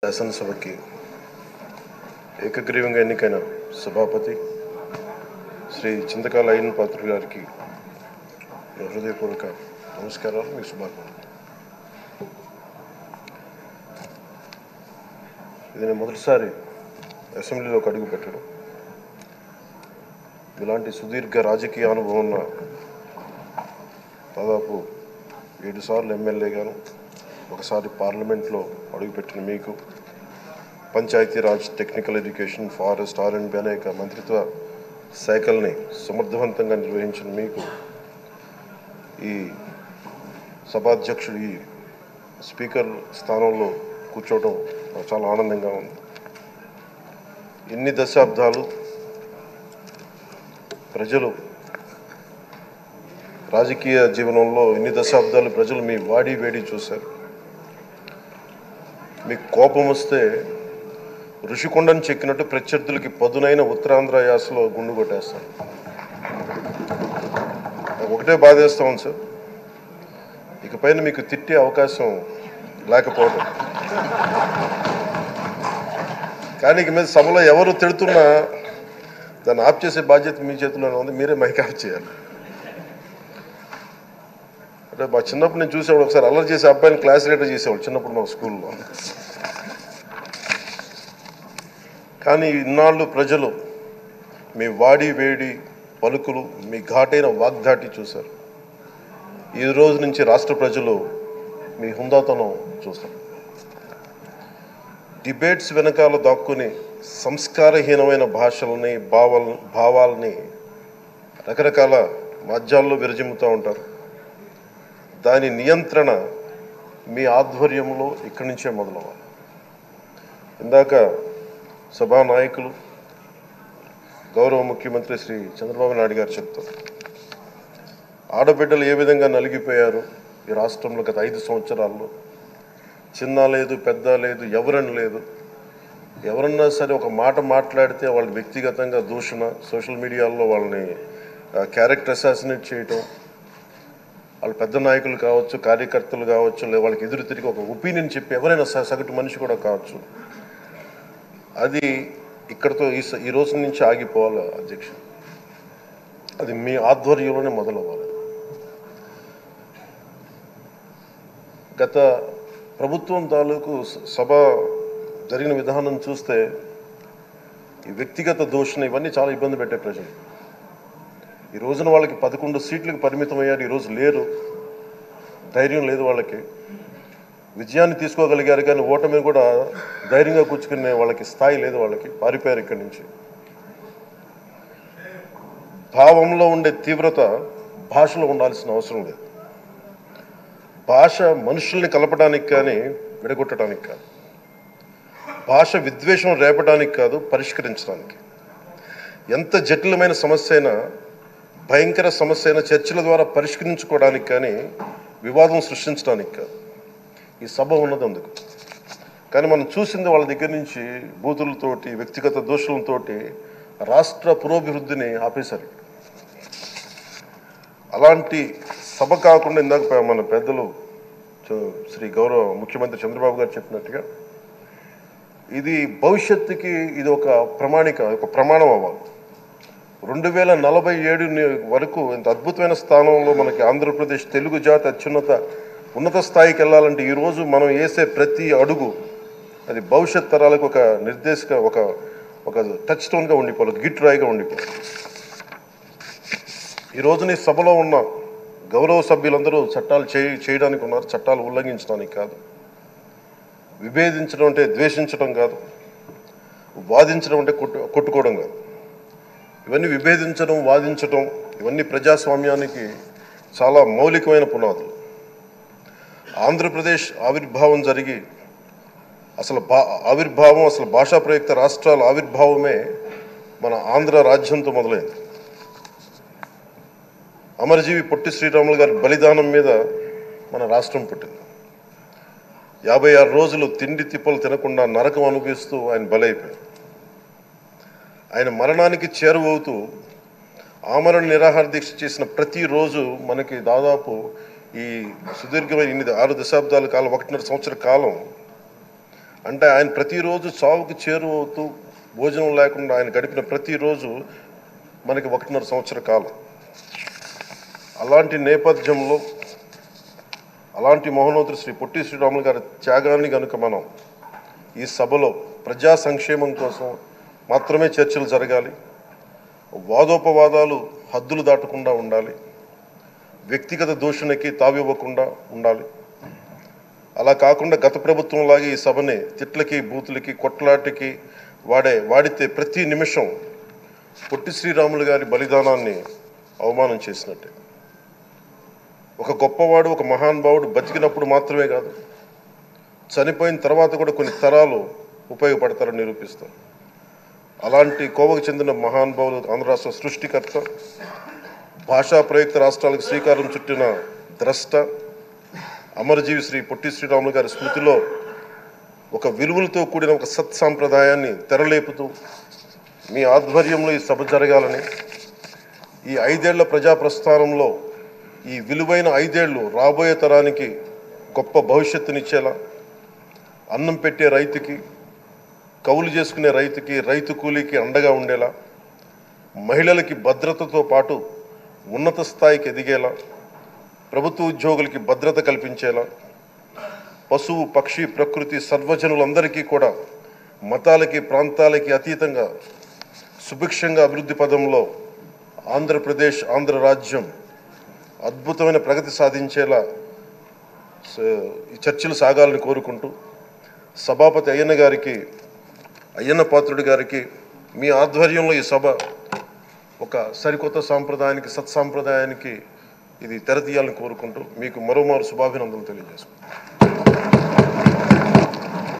శాసనసభకి ఏకగ్రీవంగా ఎన్నికైన సభాపతి శ్రీ చింతకాయల అయ్యన్న పాత్రుడు గారికి హృదయపూర్వక నమస్కారాలు, మీ శుభాకాంక్షలు. ఇది నేను మొదటిసారి అసెంబ్లీలోకి అడుగు పెట్టడం. ఇలాంటి సుదీర్ఘ రాజకీయ అనుభవం ఉన్న దాదాపు 7 సార్లు ఎమ్మెల్యేగాను, ఒకసారి పార్లమెంట్లో అడుగుపెట్టిన మీకు, Panchayati Raj, technical education, forest, R&B అనేక మంత్రిత్వ శాఖల్ని సమర్థవంతంగా నిర్వహించిన మీకు, ఈ సభాధ్యక్షుడు, ఈ స్పీకర్ స్థానంలో కూర్చోవడం నాకు చాలా ఆనందంగా ఉంది. ఇన్ని దశాబ్దాలు ప్రజలు రాజకీయ జీవనంలో ఇన్ని దశాబ్దాలు ప్రజలు మీ వాడి వేడి చూశారు. మీకు కోపం వస్తే ఋషికొండను చెక్కినట్టు ప్రత్యర్థులకి పదునైన ఉత్తరాంధ్ర యాసలో గుండు కొట్టేస్తారు. నాకు ఒకటే బాధేస్తా ఉంది సార్, ఇకపైన మీకు తిట్టే అవకాశం లేకపోవడం. కానీ ఇక మీద సభలో ఎవరు తిడుతున్నా దాన్ని ఆఫ్ చేసే బాధ్యత మీ చేతిలోనే ఉంది. మీరే మైక్ ఆఫ్ చేయాలి. అంటే మా చిన్నప్పుడు నేను చూసేవాడు, ఒకసారి అల్లరి చేసే అబ్బాయిని క్లాస్ లీడర్ చేసేవాడు చిన్నప్పుడు మా స్కూల్లో. కానీ ఇన్నాళ్ళు ప్రజలు మీ వాడి వేడి పలుకులు, మీ ఘాటైన వాగ్దాటి చూశారు. ఈ రోజు నుంచి రాష్ట్ర ప్రజలు మీ హుందాతనం చూస్తారు. డిబేట్స్ వెనకాల దాక్కుని సంస్కారహీనమైన భాషల్ని, భావాల్ని రకరకాల మాధ్యాల్లో విరజిమ్ముతూ ఉంటారు. దాని నియంత్రణ మీ ఆధ్వర్యంలో ఇక్కడి నుంచే మొదలవ్వాలి. ఇందాక సభానాయకులు, గౌరవ ముఖ్యమంత్రి శ్రీ చంద్రబాబు నాయుడు గారు చెప్తారు, ఆడబిడ్డలు ఏ విధంగా నలిగిపోయారు ఈ రాష్ట్రంలో గత 5 సంవత్సరాల్లో. చిన్న లేదు, పెద్ద లేదు, ఎవరని లేదు. ఎవరన్నా సరే ఒక మాట మాట్లాడితే వాళ్ళు వ్యక్తిగతంగా దూషణ, సోషల్ మీడియాలో వాళ్ళని క్యారెక్టర్ అసాసినేట్ చేయటం, వాళ్ళు పెద్ద నాయకులు కావచ్చు, కార్యకర్తలు కావచ్చు, లేదా వాళ్ళకి ఎదురు తిరిగి ఒక ఒపీనియన్ చెప్పి ఎవరైనా సగటు మనిషి కూడా కావచ్చు, అది ఇక్కడతో ఈ రోజు నుంచి ఆగిపోవాలి అధ్యక్ష. అది మీ ఆధ్వర్యంలోనే మొదలవ్వాలి. గత ప్రభుత్వం తాలూకు సభ జరిగిన విధానం చూస్తే ఈ వ్యక్తిగత దూషణ ఇవన్నీ చాలా ఇబ్బంది పెట్టే ప్రజలు. ఈ రోజున వాళ్ళకి 11 సీట్లకు పరిమితం అయ్యారు, ఈరోజు లేరు, ధైర్యం లేదు వాళ్ళకి. విజయాన్ని తీసుకోగలిగారు కానీ ఓటమిని కూడా ధైర్యంగా కూర్చుకునే వాళ్ళకి స్థాయి లేదు, వాళ్ళకి పారిపోయారు ఇక్కడి నుంచి. భావంలో ఉండే తీవ్రత భాషలో ఉండాల్సిన అవసరం లేదు. భాష మనుషుల్ని కలపడానికి కానీ విడగొట్టడానికి కాదు. భాష విద్వేషం రేపడానికి కాదు, పరిష్కరించడానికి. ఎంత జటిలమైన సమస్య అయినా, భయంకర సమస్య అయినా చర్చల ద్వారా పరిష్కరించుకోవడానికి కానీ వివాదం సృష్టించడానికి కాదు. ఈ సభ ఉన్నది అందుకు. కానీ మనం చూసింది వాళ్ళ దగ్గర నుంచి బూతులతోటి, వ్యక్తిగత దోషులతోటి రాష్ట్ర పురోభివృద్ధిని ఆపేశారు. అలాంటి సభ కాకుండా ఇందాక మన పెద్దలు శ్రీ గౌరవ ముఖ్యమంత్రి చంద్రబాబు గారు చెప్పినట్టుగా ఇది భవిష్యత్తుకి ఇది ఒక ప్రమాణం అవ్వాలి. 2047 వరకు ఇంత అద్భుతమైన స్థానంలో మనకి ఆంధ్రప్రదేశ్ తెలుగు జాతి ఉన్నత స్థాయికి వెళ్ళాలంటే ఈరోజు మనం వేసే ప్రతి అడుగు అది భవిష్యత్ తరాలకు ఒక నిర్దేశక ఒక టచ్ స్టోన్గా ఉండిపోవాలి, ఒక గిట్ రాయిగా ఉండిపోవాలి. ఈ రోజున ఈ సభలో ఉన్న గౌరవ సభ్యులందరూ చట్టాలు చేయడానికి ఉన్నారు, చట్టాలు ఉల్లంఘించడానికి కాదు. విభేదించడం అంటే ద్వేషించడం కాదు, వాదించడం అంటే కొట్టుకోవడం కాదు. ఇవన్నీ విభేదించడం, వాదించడం ఇవన్నీ ప్రజాస్వామ్యానికి చాలా మౌలికమైన పునాదులు. ఆంధ్రప్రదేశ్ ఆవిర్భావం జరిగి అసలు భాషా ప్రయుక్త రాష్ట్రాల ఆవిర్భావమే మన ఆంధ్ర రాజ్యంతో మొదలైంది. అమరజీవి పొట్టి శ్రీరాములు గారి బలిదానం మీద మన రాష్ట్రం పుట్టింది. 56 రోజులు తిండి తిప్పలు తినకుండా నరకం అనుభవిస్తూ ఆయన బలైపోయారు. ఆయన మరణానికి చేరువవుతూ ఆమరణ నిరాహార దీక్ష చేసిన ప్రతిరోజు మనకి దాదాపు ఈ సుదీర్ఘమైన 6 దశాబ్దాల కాలం 1.5 సంవత్సర కాలం అంటే ఆయన ప్రతిరోజు చావుకు చేరువవుతూ భోజనం లేకుండా ఆయన గడిపిన ప్రతిరోజు మనకి 1.5 సంవత్సర కాలం. అలాంటి నేపథ్యంలో అలాంటి మహోన్నతుడు శ్రీ పొట్టి శ్రీరాములు గారి త్యాగాన్ని కనుక మనం ఈ సభలో ప్రజా సంక్షేమం కోసం మాత్రమే చర్చలు జరగాలి, వాదోపవాదాలు హద్దులు దాటకుండా ఉండాలి, వ్యక్తిగత దూషణకి తావివ్వకుండా ఉండాలి. అలా కాకుండా గత ప్రభుత్వంలాగే ఈ సభని తిట్లకి బూతులకి కొట్లాటికి వాడితే ప్రతి నిమిషం పొట్టి శ్రీరాములు గారి బలిదానాన్ని అవమానం చేసినట్టే. ఒక గొప్పవాడు, ఒక మహానుభావుడు బతికినప్పుడు మాత్రమే కాదు, చనిపోయిన తర్వాత కూడా కొన్ని తరాలు ఉపయోగపడతారని నిరూపిస్తారు. అలాంటి కోవకు చెందిన మహానుభావులు ఆంధ్ర రాష్ట్ర సృష్టికర్త, భాషా ప్రయుక్త రాష్ట్రాలకు శ్రీకారం చుట్టిన ద్రష్ట, అమరజీవి శ్రీ పొట్టి శ్రీరాములు గారి స్మృతిలో ఒక విలువలతో కూడిన ఒక సత్సాంప్రదాయాన్ని తెరలేపుతూ మీ ఆధ్వర్యంలో ఈ సభ జరగాలని, ఈ 5 ఏళ్ల ప్రజా ప్రస్థానంలో ఈ విలువైన 5 ఏళ్ళు రాబోయే తరానికి గొప్ప భవిష్యత్తునిచ్చేలా, అన్నం పెట్టే రైతుకి, కౌలు చేసుకునే రైతుకి, రైతు కూలీకి అండగా ఉండేలా, మహిళలకి భద్రతతో పాటు ఉన్నత స్థాయికి ఎదిగేలా, ప్రభుత్వ ఉద్యోగులకి భద్రత కల్పించేలా, పశువు పక్షి ప్రకృతి సర్వజనులందరికీ కూడా మతాలకి ప్రాంతాలకి అతీతంగా సుభిక్షంగా అభివృద్ధి పదంలో ఆంధ్రప్రదేశ్, ఆంధ్ర రాజ్యం అద్భుతమైన ప్రగతి సాధించేలా ఈ చర్చలు సాగాలని కోరుకుంటూ, సభాపతి అయ్యన్న పాత్రుడి గారికి మీ ఆధ్వర్యంలో ఈ సభ ఒక సరికొత్త సాంప్రదాయానికి, సత్సాంప్రదాయానికి ఇది తెరతీయాలని కోరుకుంటూ మీకు మరోమారు శుభాభినందనలు తెలియజేసుకుంటాను.